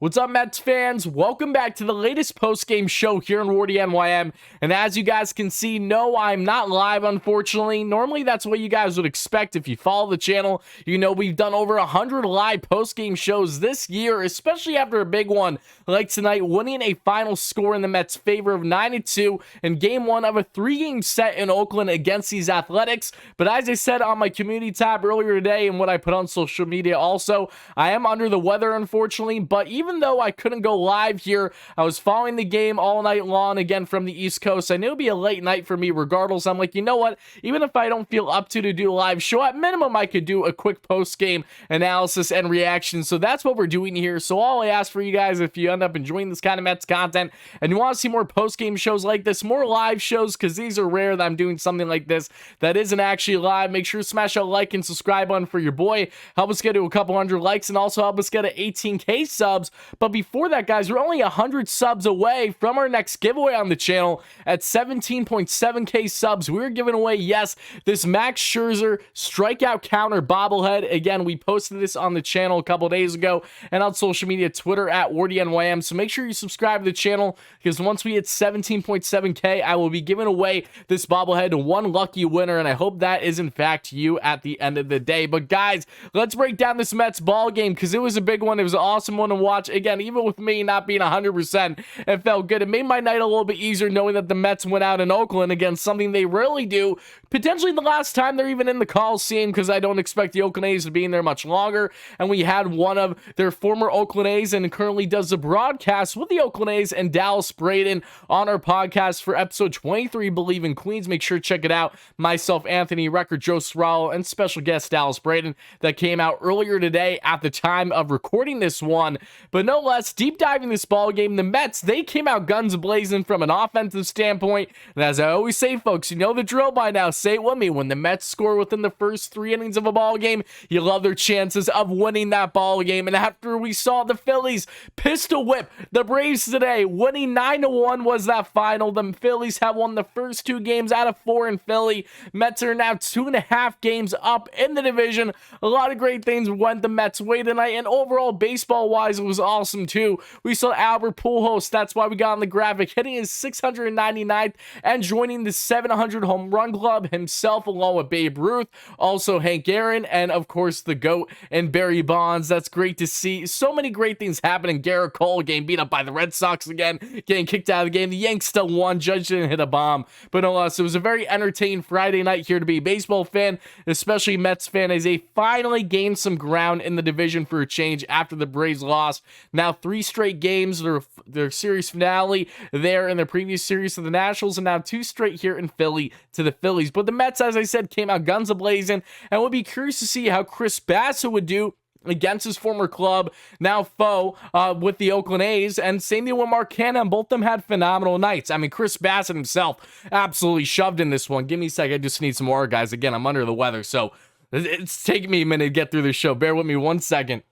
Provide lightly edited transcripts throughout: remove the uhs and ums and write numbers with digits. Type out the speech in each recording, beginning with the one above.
What's up, Mets fans? Welcome back to the latest post-game show here on WardyNYM. And as you guys can see, no, I'm not live, unfortunately. Normally, that's what you guys would expect if you follow the channel. You know, we've done over 100 live post-game shows this year, especially after a big one like tonight, winning a final score in the Mets' favor of 9-2 in Game 1 of a 3-game set in Oakland against these Athletics. But as I said on my community tab earlier today and what I put on social media also, I am under the weather, unfortunately, but even though I couldn't go live here, I was following the game all night long again from the East Coast. I knew it'd be a late night for me regardless. I'm like, you know what? Even if I don't feel up to do a live show, at minimum, I could do a quick post-game analysis and reaction. So that's what we're doing here. So all I ask for you guys, if you end up enjoying this kind of Mets content and you want to see more post-game shows like this, more live shows, because these are rare that I'm doing something like this that isn't actually live, make sure to smash that like and subscribe button for your boy. Help us get to a couple hundred likes and also help us get to 18K subs. But before that, guys, we're only 100 subs away from our next giveaway on the channel. At 17.7K subs, we're giving away, yes, this Max Scherzer strikeout counter bobblehead. Again, we posted this on the channel a couple days ago and on social media, Twitter at WardyNYM. So make sure you subscribe to the channel, because once we hit 17.7K, I will be giving away this bobblehead to one lucky winner, and I hope that is in fact you at the end of the day. But guys, let's break down this Mets ball game, because it was a big one. It was an awesome one to watch. Again, even with me not being 100%, it felt good. It made my night a little bit easier knowing that the Mets went out in Oakland against something they rarely do. Potentially the last time they're even in the Coliseum, because I don't expect the Oakland A's to be in there much longer. And we had one of their former Oakland A's and currently does the broadcast with the Oakland A's and Dallas Braden on our podcast for episode 23, Bleav in Queens. Make sure to check it out. Myself, Anthony, Record, Joe Sorrello, and special guest Dallas Braden that came out earlier today at the time of recording this one. But no less, deep diving this ball game, the Mets, they came out guns blazing from an offensive standpoint. And as I always say, folks, you know the drill by now. Say it with me. When the Mets score within the first 3 innings of a ball game, you love their chances of winning that ball game. And after we saw the Phillies pistol whip the Braves today, winning 9-1 was that final. The Phillies have won the first 2 games out of 4 in Philly. Mets are now 2.5 games up in the division. A lot of great things went the Mets' way tonight, and overall, baseball-wise, it was awesome too. We saw Albert Pujols, that's why we got on the graphic, hitting his 699th and joining the 700 home run club himself, along with Babe Ruth, also Hank Aaron, and of course the GOAT and Barry Bonds. That's great to see. So many great things happening. Garrett Cole getting beat up by the Red Sox again, getting kicked out of the game. The Yanks still won. Judge didn't hit a bomb. But no less, it was a very entertaining Friday night here to be a baseball fan, especially Mets fan, as they finally gained some ground in the division for a change after the Braves lost. Now 3 straight games, their series finale there in the previous series to the Nationals, and now 2 straight here in Philly to the Phillies. But the Mets, as I said, came out guns a-blazing, and we'll be curious to see how Chris Bassett would do against his former club, now foe, with the Oakland A's, and same thing with Mark Canha. Both of them had phenomenal nights. I mean, Chris Bassett himself absolutely shoved in this one. Give me a sec, I just need some more, guys. Again, I'm under the weather, so it's taking me a minute to get through this show. Bear with me 1 second.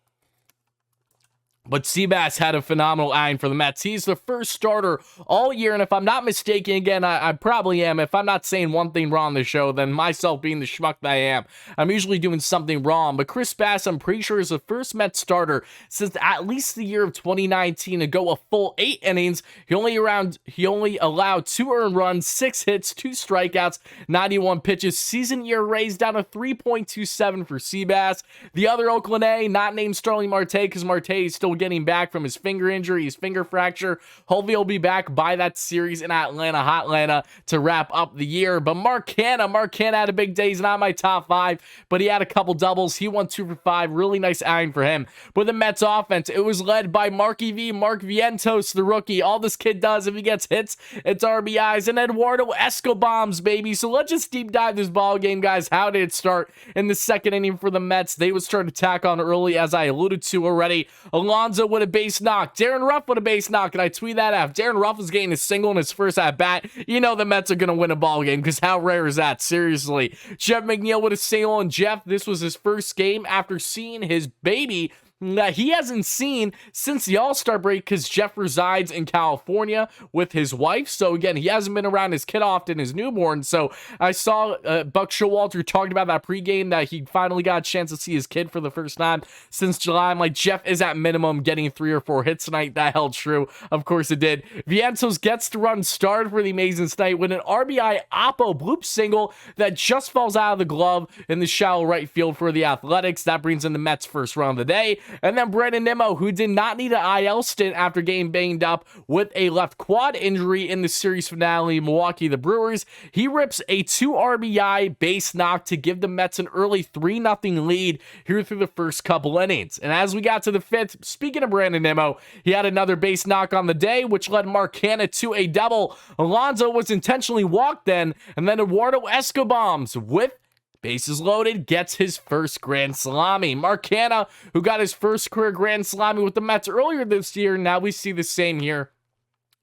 But Seabass had a phenomenal outing for the Mets. He's the first starter all year, and if I'm not mistaken, again, I probably am. If I'm not saying one thing wrong on the show, then myself being the schmuck that I am, I'm usually doing something wrong. But Chris Bass, I'm pretty sure, is the first Mets starter since at least the year of 2019 to go a full 8 innings. He only allowed 2 earned runs, 6 hits, 2 strikeouts, 91 pitches. Season year raised down to 3.27 for Seabass. The other Oakland A, not named Starling Marte, because Marte is still getting back from his finger injury, his finger fracture. Hopefully he'll be back by that series in Atlanta, Hotlanta, to wrap up the year. But Mark Canha had a big day. He's not my top 5, but he had a couple doubles. He won 2 for 5. Really nice outing for him. But the Mets offense, it was led by Mark Vientos, the rookie. All this kid does, if he gets hits, it's RBIs, and Eduardo Escobombs, baby. So let's just deep dive this ball game, guys. How did it start in the second inning for the Mets? They would start to tack on early, as I alluded to already. Alonso with a base knock. Darren Ruff with a base knock, and I tweet that out. If Darren Ruff is getting a single in his first at-bat, you know the Mets are going to win a ball game, because how rare is that? Seriously. Jeff McNeil with a single, and Jeff, this was his first game after seeing his baby that he hasn't seen since the All-Star break because Jeff resides in California with his wife. So again, he hasn't been around his kid often, his newborn. So I saw Buck Showalter talking about that pregame that he finally got a chance to see his kid for the first time since July. I'm like, Jeff is at minimum getting 3 or 4 hits tonight. That held true. Of course it did. Vientos gets the run started for the Amazons tonight with an RBI Oppo bloop single that just falls out of the glove in the shallow right field for the Athletics. That brings in the Mets' first run of the day. And then WardyNYM, who did not need an IL stint after getting banged up with a left quad injury in the series finale, Milwaukee the Brewers, he rips a 2 RBI base knock to give the Mets an early 3-0 lead here through the first couple innings. And as we got to the 5th, speaking of WardyNYM, he had another base knock on the day, which led Mark Hanna to a double. Alonso was intentionally walked then, and then Eduardo Escobams with bases loaded gets his first grand salami. Mark Hanna, who got his first career grand salami with the Mets earlier this year, now we see the same here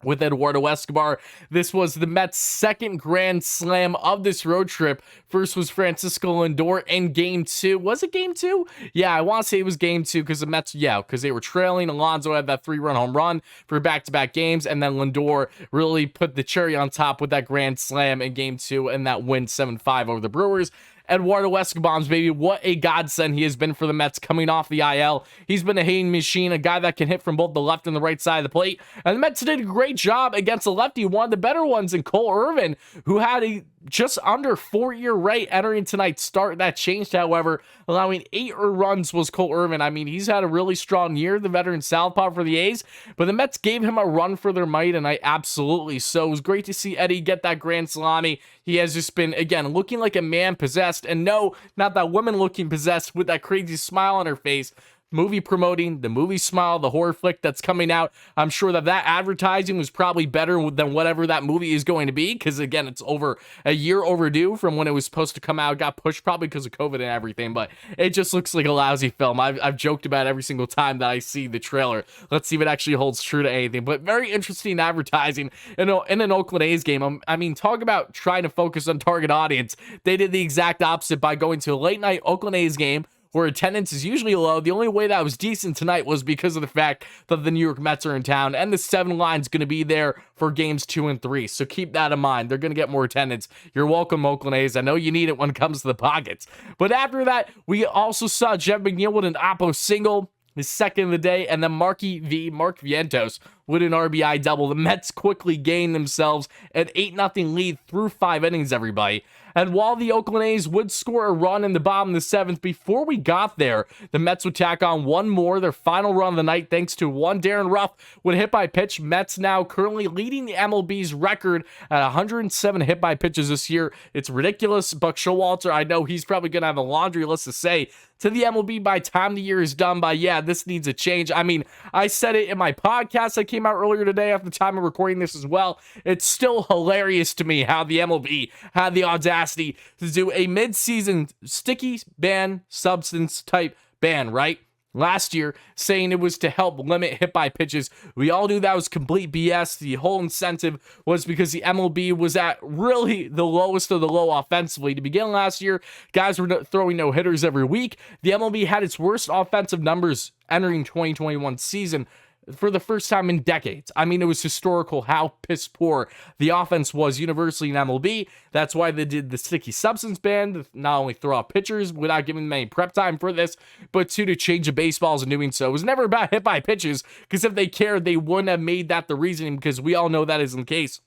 with Eduardo Escobar. This was the Mets' second grand slam of this road trip. First was Francisco Lindor in game 2. Was it game 2? Yeah, I want to say it was game 2 because the Mets, because they were trailing. Alonso had that 3-run home run for back-to-back games, and then Lindor really put the cherry on top with that grand slam in game 2 and that win 7-5 over the Brewers. Eduardo Escobams, baby, what a godsend he has been for the Mets coming off the IL. He's been a hitting machine, a guy that can hit from both the left and the right side of the plate. And the Mets did a great job against a lefty, one of the better ones in Cole Irvin, who had a just under 4-year rate entering tonight's start. That changed, however, allowing 8 runs was Cole Irvin. I mean, he's had a really strong year, the veteran southpaw for the A's, but the Mets gave him a run for their might, and I absolutely. So it was great to see Eddie get that grand salami. He has just been, again, looking like a man possessed, and no, not that woman looking possessed with that crazy smile on her face. Movie promoting the movie Smile, the horror flick that's coming out. I'm sure that advertising was probably better than whatever that movie is going to be, because again, it's over a year overdue from when it was supposed to come out. It got pushed probably because of COVID and everything, but it just looks like a lousy film. I've joked about it every single time that I see the trailer. Let's see if it actually holds true to anything, but very interesting advertising in an Oakland A's game. I mean, talk about trying to focus on target audience. They did the exact opposite by going to a late night Oakland A's game where attendance is usually low. The only way that was decent tonight was because of the fact that the New York Mets are in town, and the 7 line's going to be there for games 2 and 3. So keep that in mind. They're going to get more attendance. You're welcome, Oakland A's. I know you need it when it comes to the pockets. But after that, we also saw Jeff McNeil with an Oppo single, his second of the day, and then Mark Vientos with an RBI double. The Mets quickly gained themselves an 8-0 lead through 5 innings, everybody. And while the Oakland A's would score a run in the bottom of the 7th, before we got there, the Mets would tack on one more, their final run of the night, thanks to one Darren Ruff when hit by pitch. Mets now currently leading the MLB's record at 107 hit by pitches this year. It's ridiculous. Buck Showalter, I know he's probably going to have a laundry list to say to the MLB by the time the year is done, but yeah, this needs a change. I mean, I said it in my podcast that came out earlier today at the time of recording this as well. It's still hilarious to me how the MLB had the audacity to do a mid-season sticky ban substance type ban, right? Last year, saying it was to help limit hit by pitches. We all knew that was complete BS. The whole incentive was because the MLB was at really the lowest of the low offensively. To begin last year, guys were throwing no hitters every week. The MLB had its worst offensive numbers entering 2021 season for the first time in decades. I mean, it was historical how piss poor the offense was universally in MLB. That's why they did the sticky substance ban to not only throw out pitchers without giving them any prep time for this, but to change the baseballs and doing so. It was never about hit by pitches, because if they cared, they wouldn't have made that the reasoning, because we all know that isn't the case.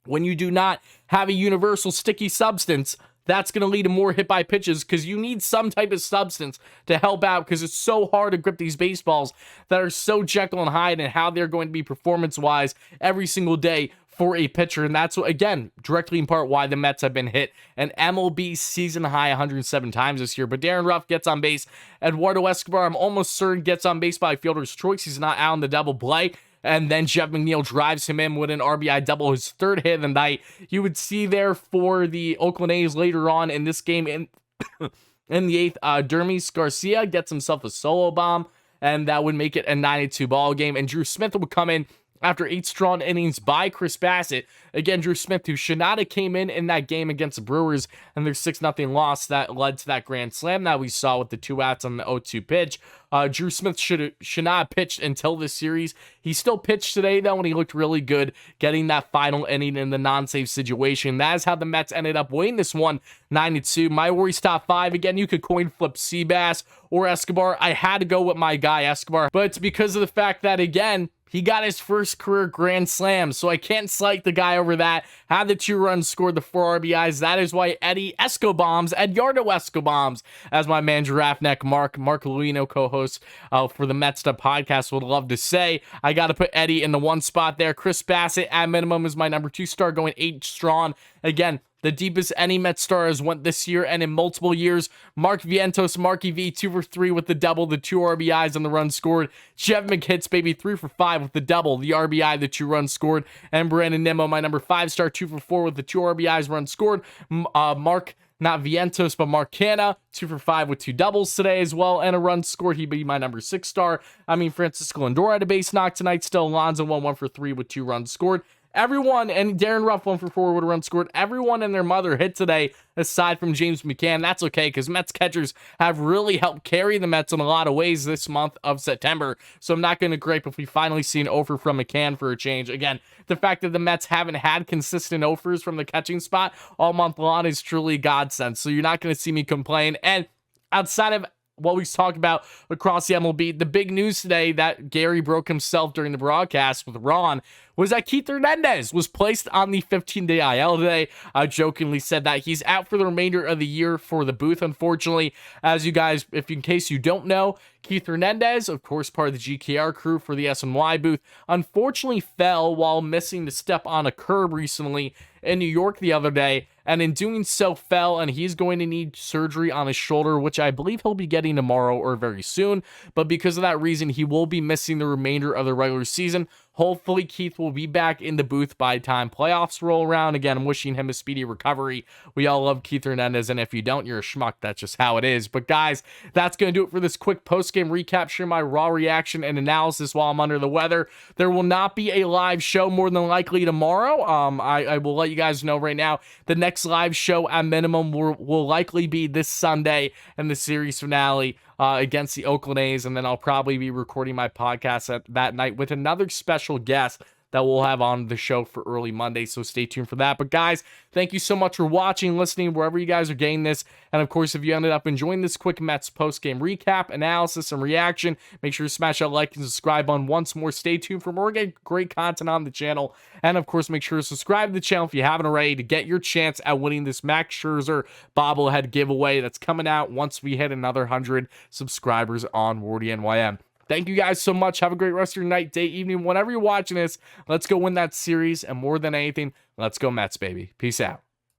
When you do not have a universal sticky substance, that's going to lead to more hit by pitches, because you need some type of substance to help out, because it's so hard to grip these baseballs that are so Jekyll and Hyde and how they're going to be performance-wise every single day for a pitcher. And that's, again, directly in part why the Mets have been hit an MLB season high 107 times this year. But Darren Ruff gets on base. Eduardo Escobar, I'm almost certain, gets on base by fielder's choice. He's not out on the double play. And then Jeff McNeil drives him in with an RBI double, his 3rd hit of the night. You would see there for the Oakland A's later on in this game in the 8th, Dermis Garcia gets himself a solo bomb, and that would make it a 9-2 ball game. And Drew Smith would come in after 8 strong innings by Chris Bassitt. Again, Drew Smith, who should not have came in that game against the Brewers and their 6-0 loss that led to that grand slam that we saw with the 2 outs on the 0-2 pitch. Drew Smith should not have pitched until this series. He still pitched today, though, and he looked really good, getting that final inning in the non-save situation. That is how the Mets ended up winning this one, 9-2. My Warriors top 5, again, you could coin flip Seabass or Escobar. I had to go with my guy, Escobar, but it's because of the fact that, again, he got his first career grand slam, so I can't slight the guy over that. Had the 2 runs, scored the 4 RBIs. That is why Eddie Edgardo Escobombs, as my man Giraffe Neck Mark Luino, co-host for the Mets Stuff podcast, would love to say. I got to put Eddie in the 1 spot there. Chris Bassitt, at minimum, is my number 2 star, going 8 strong. Again, the deepest any Met star has went this year and in multiple years. Mark Vientos, Marky V, 2 for 3 with the double, the 2 RBIs on the run scored. Jeff McHitz, baby, 3 for 5 with the double, the RBI, the 2 runs scored. And Brandon Nimmo, my number 5 star, 2 for 4 with the 2 RBIs, run scored. Mark, not Vientos, but Mark Canha, 2 for 5 with 2 doubles today as well, and a run scored. He'd be my number 6 star. I mean, Francisco Lindor had a base knock tonight still. Alonso 1 for 3 with 2 runs scored. Everyone, and Darren Ruff 1 for 4 with a run scored. Everyone and their mother hit today, aside from James McCann. That's okay, because Mets catchers have really helped carry the Mets in a lot of ways this month of September. So I'm not going to gripe if we finally see an offer from McCann for a change. Again, the fact that the Mets haven't had consistent offers from the catching spot all month long is truly a godsend. So you're not going to see me complain. And outside of what we talked about across the MLB, the big news today that Gary broke himself during the broadcast with Ron was that Keith Hernandez was placed on the 15-day IL today. I jokingly said that he's out for the remainder of the year for the booth, unfortunately. As you guys, in case you don't know, Keith Hernandez, of course, part of the GKR crew for the SNY booth, unfortunately fell while missing to step on a curb recently in New York the other day, and in doing so fell, and he's going to need surgery on his shoulder, which I believe he'll be getting tomorrow or very soon. But because of that reason, he will be missing the remainder of the regular season. Hopefully, Keith will be back in the booth by the time playoffs roll around. Again, I'm wishing him a speedy recovery. We all love Keith Hernandez, and if you don't, you're a schmuck. That's just how it is. But guys, that's going to do it for this quick post-game recap. Share my raw reaction and analysis while I'm under the weather. There will not be a live show more than likely tomorrow. I will let you guys know right now. The next live show at minimum will likely be this Sunday and the series finale against the Oakland A's, and then I'll probably be recording my podcast that night with another special guest that we'll have on the show for early Monday, so stay tuned for that. But guys, thank you so much for watching, listening, wherever you guys are getting this. And of course, if you ended up enjoying this quick Mets post-game recap, analysis, and reaction, make sure to smash that like and subscribe button once more. Stay tuned for more great content on the channel. And of course, make sure to subscribe to the channel if you haven't already to get your chance at winning this Max Scherzer bobblehead giveaway that's coming out once we hit another 100 subscribers on WardyNYM. Thank you guys so much. Have a great rest of your night, day, evening, whenever you're watching this. Let's go win that series. And more than anything, let's go Mets, baby. Peace out.